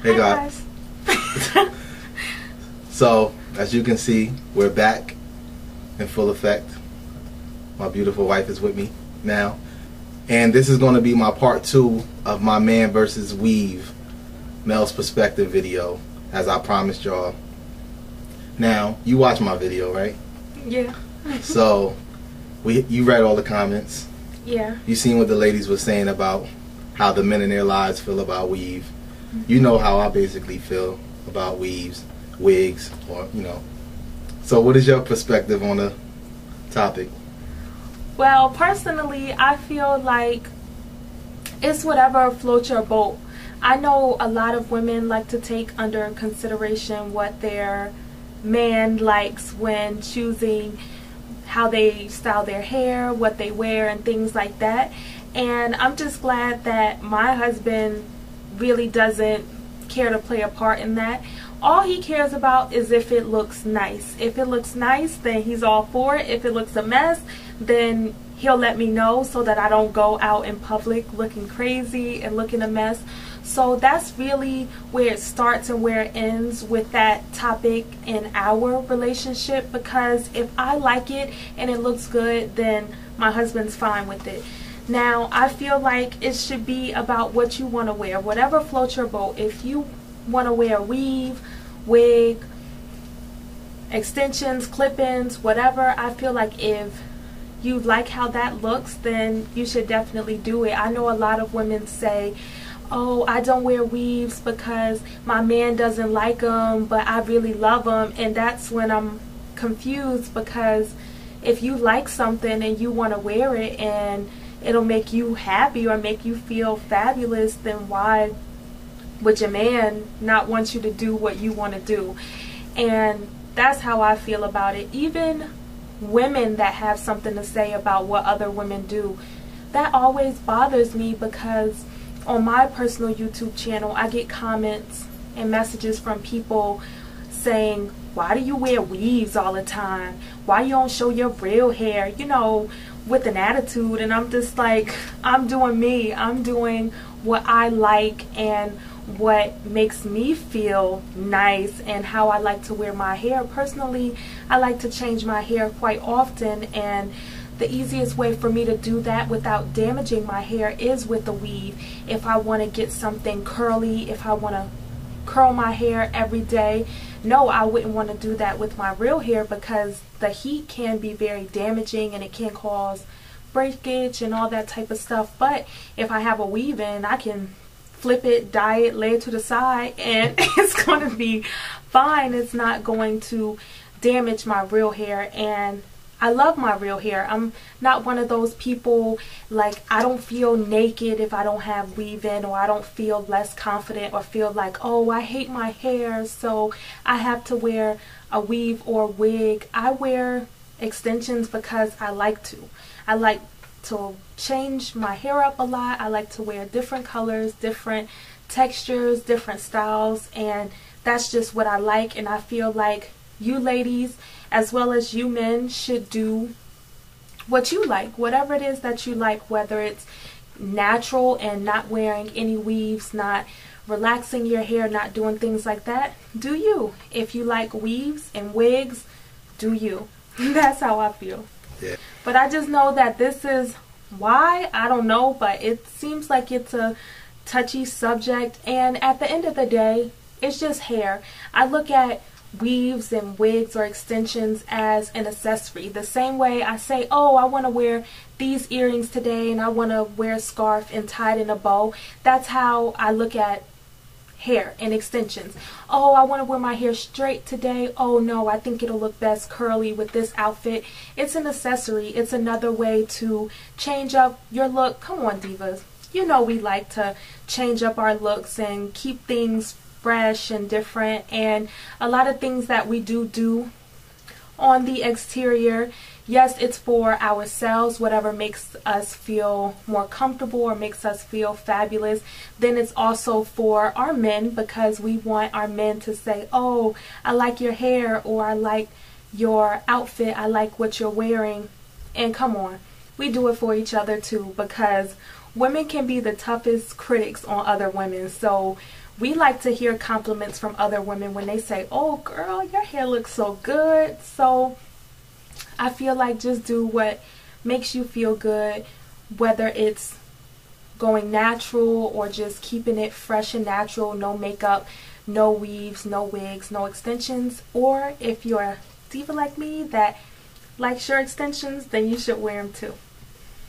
Hey guys. So, as you can see, we're back in full effect. My beautiful wife is with me now. And this is going to be my part 2 of my man versus weave male's perspective video, as I promised y'all. Now, you watched my video, right? Yeah. So, you read all the comments. Yeah. You seen what the ladies were saying about how the men in their lives feel about weave. You know how I basically feel about weaves, wigs, or, you know. So what is your perspective on the topic? Well, personally, I feel like it's whatever floats your boat. I know a lot of women like to take under consideration what their man likes when choosing how they style their hair, what they wear, and things like that. And I'm just glad that my husband really doesn't care to play a part in that. All he cares about is if it looks nice. If it looks nice, then he's all for it. If it looks a mess, then he'll let me know so that I don't go out in public looking crazy and looking a mess. So that's really where it starts and where it ends with that topic in our relationship, because if I like it and it looks good, then my husband's fine with it. Now, I feel like it should be about what you want to wear, whatever floats your boat. If you want to wear weave, wig, extensions, clip-ins, whatever, I feel like if you like how that looks, then you should definitely do it. I know a lot of women say, oh, I don't wear weaves because my man doesn't like them, but I really love them. And that's when I'm confused, because if you like something and you want to wear it and it'll make you happy or make you feel fabulous, then why would your man not want you to do what you want to do? And that's how I feel about it. Even women that have something to say about what other women do, that always bothers me, because on my personal YouTube channel I get comments and messages from people saying, why do you wear weaves all the time? Why you don't show your real hair? You know, with an attitude. And I'm just like, I'm doing me. I'm doing what I like and what makes me feel nice and how I like to wear my hair. Personally, I like to change my hair quite often, and the easiest way for me to do that without damaging my hair is with a weave. If I want to get something curly, if I want to curl my hair every day, no, I wouldn't want to do that with my real hair, because the heat can be very damaging and it can cause breakage and all that type of stuff. But if I have a weave in, I can flip it, dye it, lay it to the side, and it's going to be fine. It's not going to damage my real hair, and I love my real hair. I'm not one of those people, like, I don't feel naked if I don't have weave in, or I don't feel less confident or feel like, oh, I hate my hair, so I have to wear a weave or wig. I wear extensions because I like to. I like to change my hair up a lot. I like to wear different colors, different textures, different styles, and that's just what I like. And I feel like you ladies, as well as you men, should do what you like, whatever it is that you like, whether it's natural and not wearing any weaves, not relaxing your hair, not doing things like that. Do you. If you like weaves and wigs, do you. That's how I feel. Yeah. But I just know that this is why, I don't know, but it seems like it's a touchy subject, and at the end of the day, it's just hair. I look at weaves and wigs or extensions as an accessory. The same way I say, oh, I want to wear these earrings today and I want to wear a scarf and tie it in a bow. That's how I look at hair and extensions. Oh, I want to wear my hair straight today. Oh no, I think it'll look best curly with this outfit. It's an accessory. It's another way to change up your look. Come on, divas. You know we like to change up our looks and keep things fresh and different, and a lot of things that we do on the exterior, yes, it's for ourselves, whatever makes us feel more comfortable or makes us feel fabulous. Then it's also for our men, because we want our men to say, oh, I like your hair, or I like your outfit, I like what you're wearing. And come on, we do it for each other too, because women can be the toughest critics on other women. So we like to hear compliments from other women when they say, oh girl, your hair looks so good. So I feel like just do what makes you feel good, whether it's going natural or just keeping it fresh and natural, no makeup, no weaves, no wigs, no extensions. Or if you're a diva like me that likes your extensions, then you should wear them too.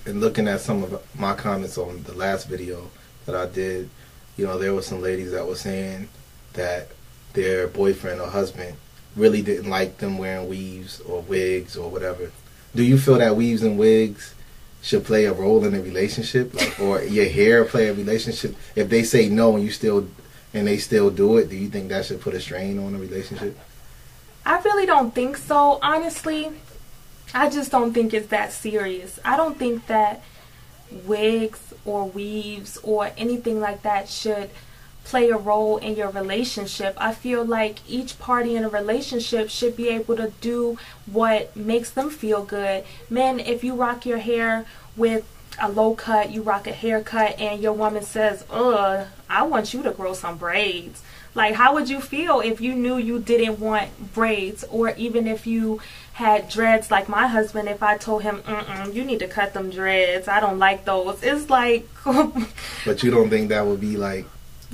And looking at some of my comments on the last video that I did, you know, there were some ladies that were saying that their boyfriend or husband really didn't like them wearing weaves or wigs or whatever. Do you feel that weaves and wigs should play a role in a relationship, like, or your hair play a relationship? If they say no and they still do it, do you think that should put a strain on a relationship? I really don't think so, honestly. I just don't think it's that serious. I don't think that wigs or weaves or anything like that should play a role in your relationship. I feel like each party in a relationship should be able to do what makes them feel good. Men, if you rock your hair with a low cut, you rock a haircut, and your woman says, ugh, I want you to grow some braids. Like, how would you feel if you knew you didn't want braids? Or even if you had dreads like my husband, if I told him, you need to cut them dreads, I don't like those. It's like... But you don't think that would be like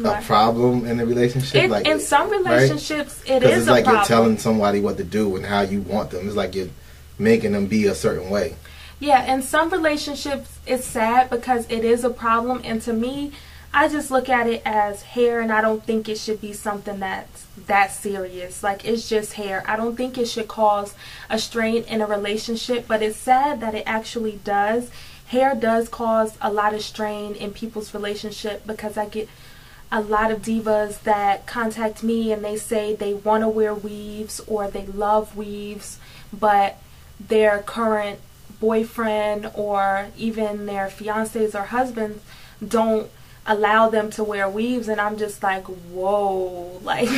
a problem in a relationship? Like, in some relationships, right? It is a problem. Because it's like you're telling somebody what to do and how you want them. It's like you're making them be a certain way. Yeah, in some relationships, it's sad because it is a problem. And to me, I just look at it as hair, and I don't think it should be something that's that serious. Like, it's just hair. I don't think it should cause a strain in a relationship, but it's sad that it actually does. Hair does cause a lot of strain in people's relationship, because I get a lot of divas that contact me and they say they want to wear weaves or they love weaves, but their current boyfriend or even their fiancés or husbands don't allow them to wear weaves. And I'm just like, whoa, like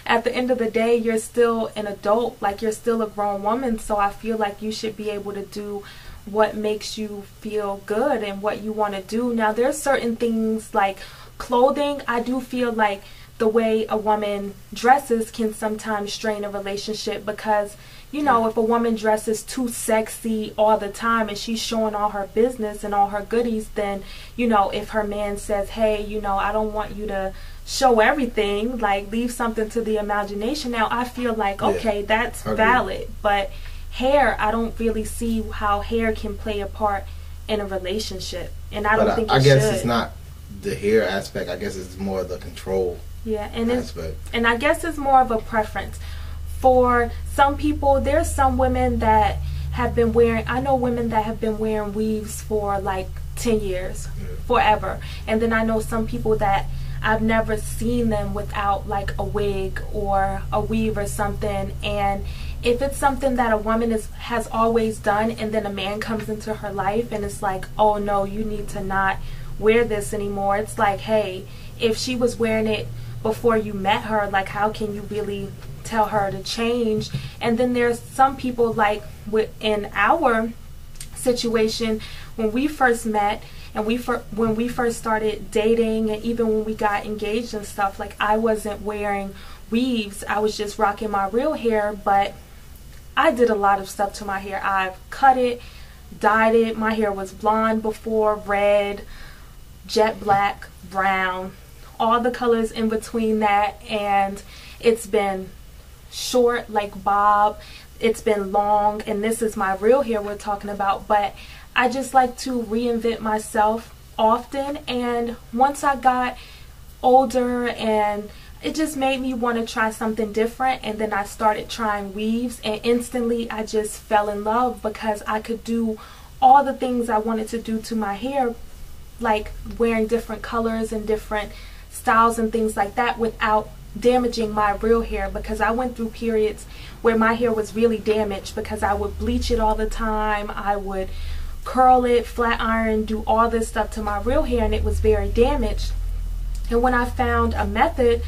at the end of the day, you're still an adult, like you're still a grown woman. So I feel like you should be able to do what makes you feel good and what you want to do. Now, there's certain things like clothing. I do feel like the way a woman dresses can sometimes strain a relationship, because you know, if a woman dresses too sexy all the time and she's showing all her business and all her goodies, then, you know, if her man says, hey, you know, I don't want you to show everything, like leave something to the imagination. Now, I feel like, okay, that's valid. But hair, I don't really see how hair can play a part in a relationship. And I don't think it should. I guess it's not the hair aspect. I guess it's more the control aspect. And I guess it's more of a preference. For some people, there's some women that have been wearing, I know women that have been wearing weaves for like 10 years, forever. And then I know some people that I've never seen them without like a wig or a weave or something. And if it's something that a woman has always done, and then a man comes into her life and it's like, oh no, you need to not wear this anymore. It's like, hey, if she was wearing it before you met her, like how can you really tell her to change? And then there's some people, like in our situation, when we first met and when we first started dating, and even when we got engaged and stuff, like I wasn't wearing weaves, I was just rocking my real hair. But I did a lot of stuff to my hair. I've cut it, dyed it. My hair was blonde before, red, jet black, brown, all the colors in between that. And it's been short like bob, it's been long, and this is my real hair we're talking about. But I just like to reinvent myself often, and once I got older, and it just made me want to try something different, and then I started trying weaves, and instantly I just fell in love, because I could do all the things I wanted to do to my hair, like wearing different colors and different styles and things like that, without damaging my real hair. Because I went through periods where my hair was really damaged because I would bleach it all the time, I would curl it, flat iron, do all this stuff to my real hair, and it was very damaged. And when I found a method,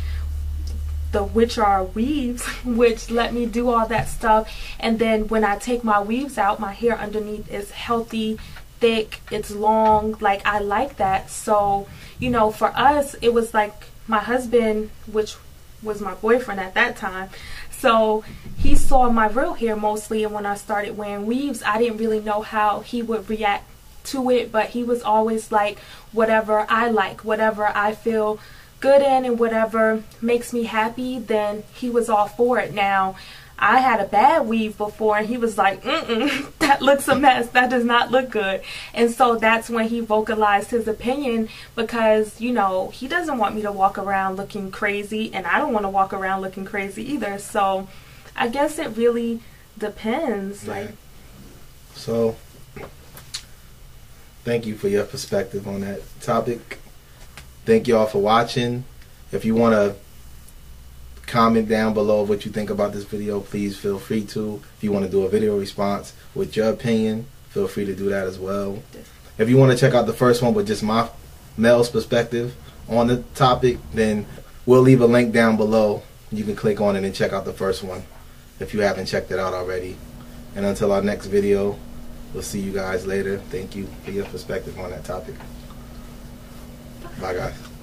which are weaves, which let me do all that stuff, and then when I take my weaves out, my hair underneath is healthy, thick, it's long, like I like that. So, you know, for us, it was like my husband, which was my boyfriend at that time, so he saw my real hair mostly, and when I started wearing weaves, I didn't really know how he would react to it, but he was always like, whatever I like, whatever I feel good in, and whatever makes me happy, then he was all for it. Now, I had a bad weave before, and he was like, that looks a mess, that does not look good. And so that's when he vocalized his opinion, because, you know, he doesn't want me to walk around looking crazy, and I don't want to walk around looking crazy either. So I guess it really depends. Yeah. Like, so thank you for your perspective on that topic. Thank you all for watching. If you want to comment down below what you think about this video, please feel free to. If you want to do a video response with your opinion, feel free to do that as well. If you want to check out the first one with just my male's perspective on the topic, then we'll leave a link down below. You can click on it and check out the first one if you haven't checked it out already. And until our next video, we'll see you guys later. Thank you for your perspective on that topic. Bye, guys.